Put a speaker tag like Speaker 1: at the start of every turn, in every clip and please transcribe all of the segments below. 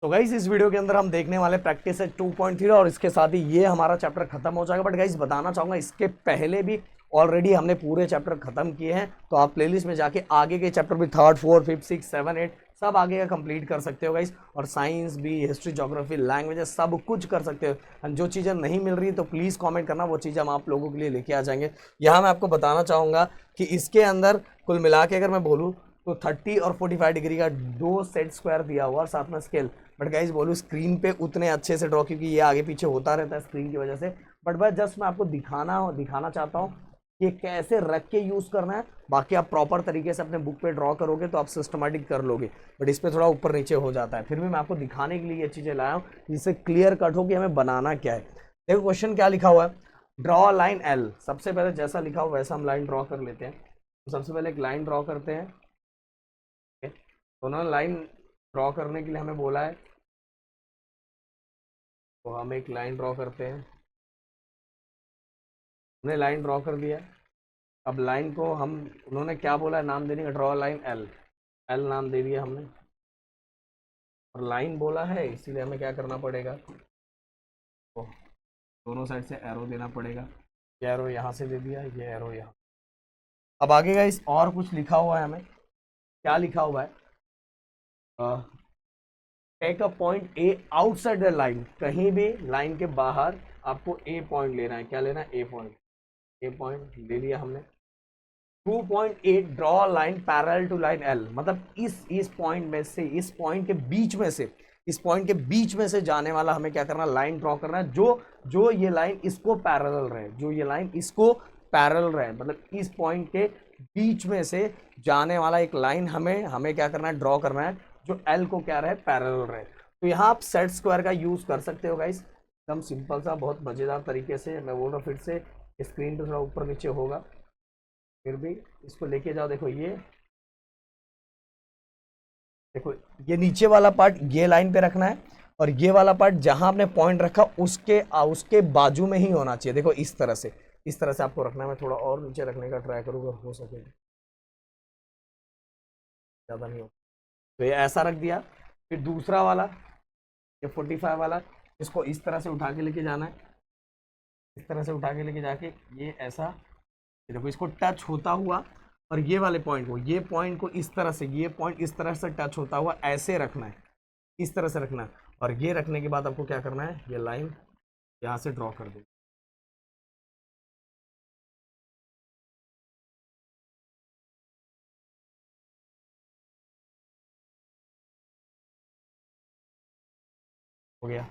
Speaker 1: तो गाइस इस वीडियो के अंदर हम देखने वाले प्रैक्टिस है 2.3 और इसके साथ ही ये हमारा चैप्टर खत्म हो जाएगा। बट गाइस बताना चाहूंगा इसके पहले भी ऑलरेडी हमने पूरे चैप्टर खत्म किए हैं, तो आप प्लेलिस्ट में जाके आगे के चैप्टर भी 3rd 4th 5th 6th 7th 8 सब आगे का कंप्लीट कर सकते हो गाइस। और साइंस भी, हिस्ट्री, ज्योग्राफी, लैंग्वेजेस सब कुछ कर सकते हो। और जो चीज़ें नहीं मिल रही तो प्लीज़ कॉमेंट करना, वो चीज़ें हम आप लोगों के लिए लेके आ जाएंगे। यहाँ मैं आपको बताना चाहूँगा कि इसके अंदर कुल मिला के अगर मैं बोलूँ तो 30 और 45 डिग्री का दो सेट स्क्वायर दिया हुआ और साथ में स्केल। बट गाइज बोलूँ स्क्रीन पे उतने अच्छे से ड्रॉ, क्योंकि ये आगे पीछे होता रहता है स्क्रीन की वजह से। बट बस जस्ट मैं आपको दिखाना चाहता हूँ कि कैसे रख के यूज़ करना है। बाकी आप प्रॉपर तरीके से अपने बुक पे ड्रॉ करोगे तो आप सिस्टमेटिक कर लोगे। बट इस पर थोड़ा ऊपर नीचे हो जाता है, फिर भी मैं आपको दिखाने के लिए ये चीज़ें लाया हूँ जिससे क्लियर कट हो कि हमें बनाना क्या है। देखो क्वेश्चन क्या लिखा हुआ है, ड्रॉ लाइन एल। सबसे पहले जैसा लिखा हुआ वैसा हम लाइन ड्रॉ कर लेते हैं। तो सबसे पहले एक लाइन ड्रॉ करते हैं। तो उन्होंने लाइन ड्रॉ करने के लिए हमें बोला है, तो हम एक लाइन ड्रॉ करते हैं। हमने लाइन ड्रॉ कर दिया। अब लाइन को हम, उन्होंने क्या बोला है, नाम देने का, ड्रॉ लाइन एल। एल नाम दे दिया हमने, और लाइन बोला है इसीलिए हमें क्या करना पड़ेगा, तो दोनों साइड से एरो देना पड़ेगा। ये एरो यहाँ से दे दिया, ये एरो यहाँ। अब आगे का इस और कुछ लिखा हुआ है, हमें क्या लिखा हुआ है, take a point A outside the line. कहीं भी लाइन के बाहर आपको ए पॉइंट लेना है। क्या लेना है? ए पॉइंट। ए पॉइंट ले लिया हमने। 2.8 draw line parallel to line L. मतलब इस पॉइंट में से, इस पॉइंट के बीच में से, इस पॉइंट के बीच में से जाने वाला हमें क्या करना, लाइन ड्रॉ करना है जो जो ये लाइन इसको पैरेलल रहे, जो ये लाइन इसको पैरेलल रहे। मतलब इस पॉइंट के बीच में से जाने वाला एक लाइन हमें हमें क्या करना है, ड्रॉ करना है, जो एल को क्या रहे, पैरेलल रहे। तो यहाँ आप सेट स्क्वायर का यूज कर सकते हो गाइस, एकदम सिंपल सा, बहुत मजेदार तरीके से। मैं बोल रहा हूँ फिर से, स्क्रीन पे थोड़ा ऊपर नीचे होगा, फिर भी इसको लेके जाओ। देखो ये, देखो ये नीचे वाला पार्ट ये लाइन पे रखना है, और ये वाला पार्ट जहां आपने पॉइंट रखा उसके बाजू में ही होना चाहिए। देखो इस तरह से, इस तरह से आपको रखना है। मैं थोड़ा और नीचे रखने का ट्राई करूंगा, हो सके ज़्यादा नहीं हो। तो ये ऐसा रख दिया। फिर दूसरा वाला, ये 45 वाला, इसको इस तरह से उठा के लेके जाना है। इस तरह से उठा के लेके जाके ये ऐसा, ये देखो इसको टच होता हुआ, और ये वाले पॉइंट को, ये पॉइंट को इस तरह से, ये पॉइंट इस तरह से टच होता हुआ ऐसे रखना है, इस तरह से रखना है। और ये रखने के बाद आपको क्या करना है, ये लाइन यहाँ से ड्रॉ कर दो। हो गया।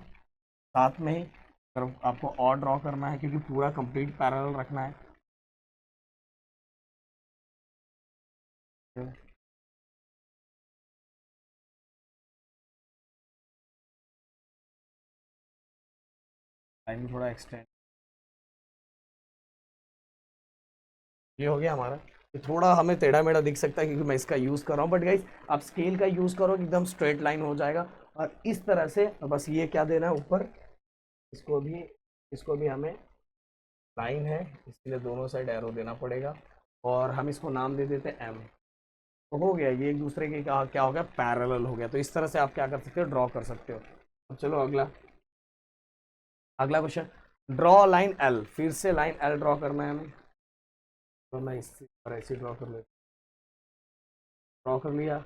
Speaker 1: साथ में ही अगर आपको और ड्रॉ करना है, क्योंकि पूरा कंप्लीट पैरेलल रखना है, लाइन थोड़ा एक्सटेंड। ये हो गया हमारा। ये थोड़ा हमें टेढ़ा मेढ़ा दिख सकता है क्योंकि मैं इसका यूज़ कर रहा हूँ, बट गाइस आप स्केल का यूज़ करो, एकदम स्ट्रेट लाइन हो जाएगा। और इस तरह से बस ये क्या देना है ऊपर, इसको भी, इसको भी हमें, लाइन है इसलिए दोनों साइड एरो देना पड़ेगा, और हम इसको नाम दे देते हैं एम। तो हो गया, ये एक दूसरे के क्या हो गया, पैरेलल हो गया। तो इस तरह से आप क्या कर सकते हो, ड्रॉ कर सकते हो। अब चलो अगला, अगला क्वेश्चन, ड्रॉ लाइन एल। फिर से लाइन एल ड्रॉ करना है हमें। तो मैं इसी पर ऐसे ड्रॉ कर लेता, ड्रॉ कर लिया।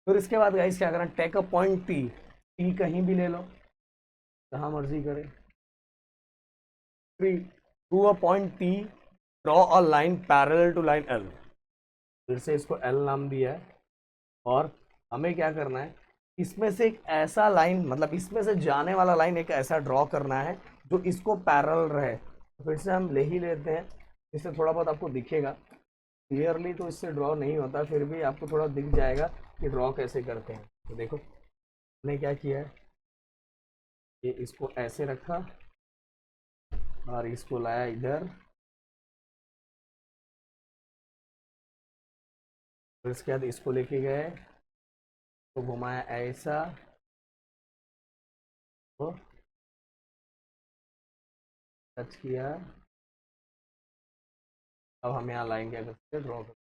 Speaker 1: फिर इसके बाद गाइस क्या करना, take a point P. P कहीं भी ले लो, जहां मर्जी करे। Three, to a point P, draw a line parallel to line L. फिर से इसको एल नाम दिया है, और हमें क्या करना है, इसमें से एक ऐसा लाइन, मतलब इसमें से जाने वाला लाइन एक ऐसा ड्रॉ करना है जो इसको पैरेलल रहे। तो फिर से हम ले ही लेते हैं, इससे थोड़ा बहुत आपको दिखेगा। क्लियरली तो इससे ड्रॉ नहीं होता, फिर भी आपको थोड़ा दिख जाएगा कि ड्रॉ कैसे करते हैं। तो देखो हमने क्या किया है, ये इसको ऐसे रखा और इसको लाया इधर, फिर इसके बाद इसको लेके गए, तो घुमाया ऐसा, तो टच किया। अब हम यहाँ लाइन क्या करते हैं, ड्रॉ करते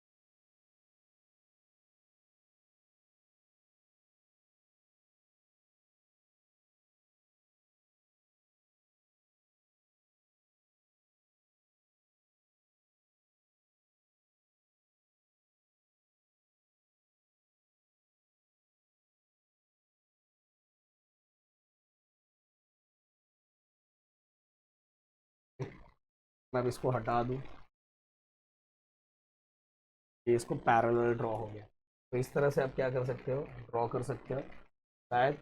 Speaker 1: मैं अब इसको हटा दूँ, ये इसको पैरेलल ड्रॉ हो गया। तो इस तरह से आप क्या कर सकते हो, ड्रॉ कर सकते हो। शायद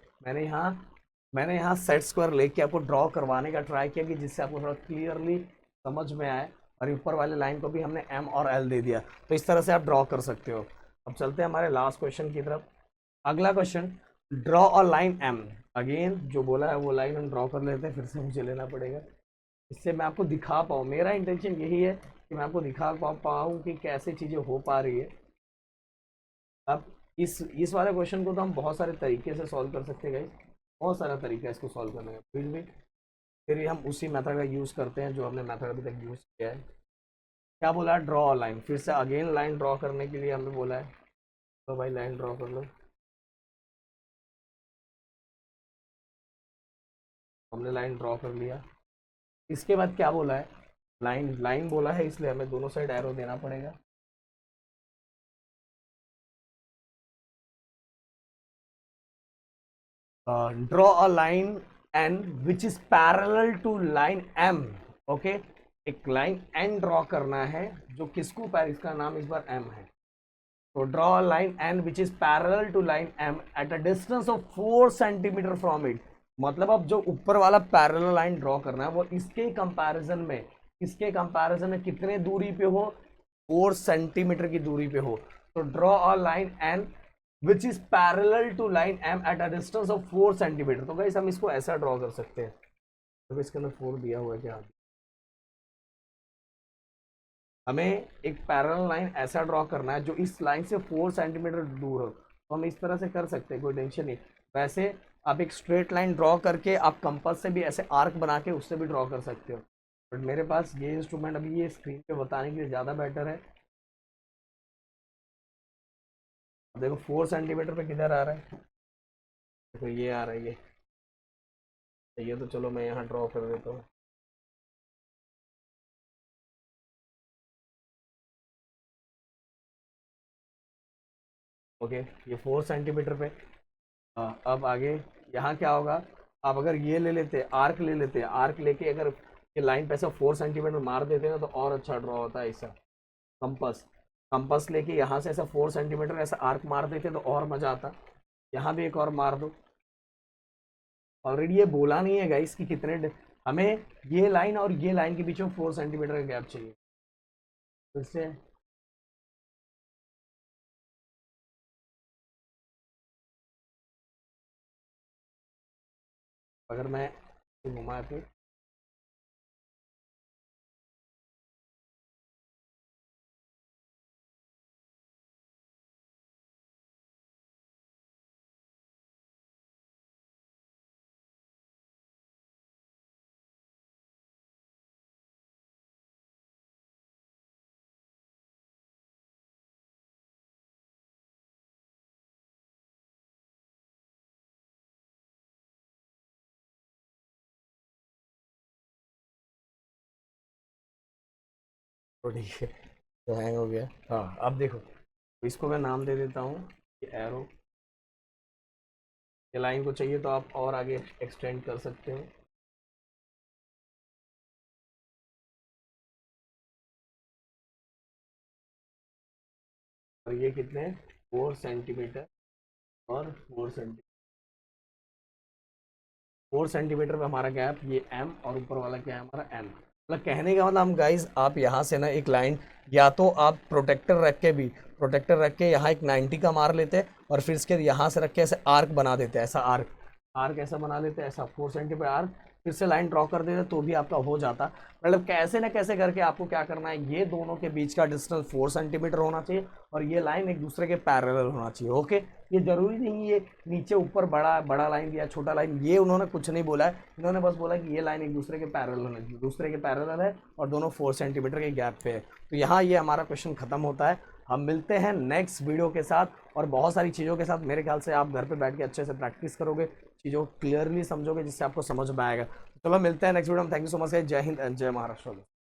Speaker 1: मैंने यहाँ सेट स्क्वायर लेके आपको ड्रॉ करवाने का ट्राई किया कि जिससे आपको थोड़ा क्लियरली समझ में आए, और ऊपर वाले लाइन को भी हमने एम और एल दे दिया। तो इस तरह से आप ड्रॉ कर सकते हो। अब चलते हैं हमारे लास्ट क्वेश्चन की तरफ। अगला question, draw a line M. Again जो बोला है वो लाइन हम ड्रॉ कर लेते हैं, फिर से मुझे लेना पड़ेगा, इससे मैं आपको दिखा पाऊँ। मेरा इंटेंशन यही है कि मैं आपको दिखा पाऊँ कि कैसे चीज़ें हो पा रही है। अब इस वाले क्वेश्चन को तो हम बहुत सारे तरीके से सॉल्व कर सकते हैं गाइस, बहुत सारा तरीका है इसको सॉल्व करने का। फिर हम उसी मेथड का यूज़ करते हैं जो हमने मेथड अभी तक यूज़ किया है। क्या बोला है, ड्रॉ लाइन। फिर से अगेन लाइन ड्रॉ करने के लिए हमें बोला है, तो भाई लाइन ड्रॉ कर लो। हमने लाइन ड्रॉ कर लिया। इसके बाद क्या बोला है, लाइन लाइन बोला है, इसलिए हमें दोनों साइड एरो देना पड़ेगा। Draw a line N which is parallel to line M. Okay, एक लाइन एन ड्रॉ करना है जो किसको इसका नाम इस बार एम है। तो draw a line N which is parallel to line M at a distance of 4 centimetre from it. मतलब अब जो ऊपर वाला पैरेलल लाइन ड्रॉ करना है वो इसके कंपैरिजन में कितने दूरी पे हो, 4 सेंटीमीटर की दूरी पे हो। तो draw a line N which is parallel to line M at a distance of 4 centimetre. तो गाइस हम इसको ऐसा ड्रॉ कर सकते हैं, तो इसके अंदर 4 दिया हुआ है क्या, हमें एक पैरेलल लाइन ऐसा ड्रॉ करना है जो इस लाइन से 4 सेंटीमीटर दूर हो। तो हम इस तरह से कर सकते हैं, कोई टेंशन नहीं। वैसे आप एक स्ट्रेट लाइन ड्रॉ करके आप कंपास से भी ऐसे आर्क बना के उससे भी ड्रॉ कर सकते हो, बट मेरे पास ये इंस्ट्रूमेंट अभी ये स्क्रीन पे बताने के लिए ज़्यादा बेटर है। देखो 4 सेंटीमीटर पे किधर आ रहा है, देखो ये आ रहा है, ये तो चलो मैं यहाँ ड्रॉ कर देता हूँ। ओके, ये 4 सेंटीमीटर पे। अब आगे यहाँ क्या होगा, आप अगर ये ले लेते, आर्क ले लेते, आर्क लेके अगर ये लाइन पे ऐसा 4 सेंटीमीटर मार देते ना तो और अच्छा ड्रॉ होता है ऐसा। कंपास कंपास लेके यहाँ से ऐसा 4 सेंटीमीटर ऐसा आर्क मार देते तो और मज़ा आता। यहाँ भी एक और मार दो। ऑलरेडी ये बोला नहीं है गाइस कि हमें ये लाइन और ये लाइन के बीच में 4 सेंटीमीटर का गैप चाहिए। फिर से अगर मैं घुमा के, तो ठीक है, तो हैंग हो गया। हाँ अब देखो, तो इसको मैं नाम दे देता हूँ कि एरो। ये लाइन को चाहिए तो आप और आगे एक्सटेंड कर सकते हो। और ये कितने, 4 सेंटीमीटर और 4 सेंटीमीटर पे हमारा गैप, ये एम, और ऊपर वाला क्या है हमारा एन। मतलब कहने का मतलब हम गाइस, आप यहाँ से ना एक लाइन, या तो आप प्रोटेक्टर रख के यहाँ एक 90 का मार लेते और फिर इसके यहाँ से रख के ऐसे आर्क बना देते, ऐसा आर्क आर्क ऐसा बना लेते, ऐसा 4 सेंटीमीटर आर्क, फिर से लाइन ड्रॉ कर देते तो भी आपका हो जाता। मतलब कैसे ना कैसे करके आपको क्या करना है, ये दोनों के बीच का डिस्टेंस 4 सेंटीमीटर होना चाहिए और ये लाइन एक दूसरे के पैरेलल होना चाहिए। ओके, ये जरूरी नहीं ये नीचे ऊपर बड़ा बड़ा लाइन दिया छोटा लाइन, ये उन्होंने कुछ नहीं बोला है। इन्होंने बस बोला कि ये लाइन एक दूसरे के पैरेलल है और दोनों 4 सेंटीमीटर के गैप पे है। तो यहाँ ये हमारा क्वेश्चन खत्म होता है। हम मिलते हैं नेक्स्ट वीडियो के साथ और बहुत सारी चीज़ों के साथ। मेरे ख्याल से आप घर पे बैठ के अच्छे से प्रैक्टिस करोगे, चीज़ों को क्लियरली समझोगे, जिससे आपको समझ में आएगा। चलो मिलते हैं नेक्स्ट वीडियो में। थैंक यू सो मच, जय हिंद एंड जय महाराष्ट्र।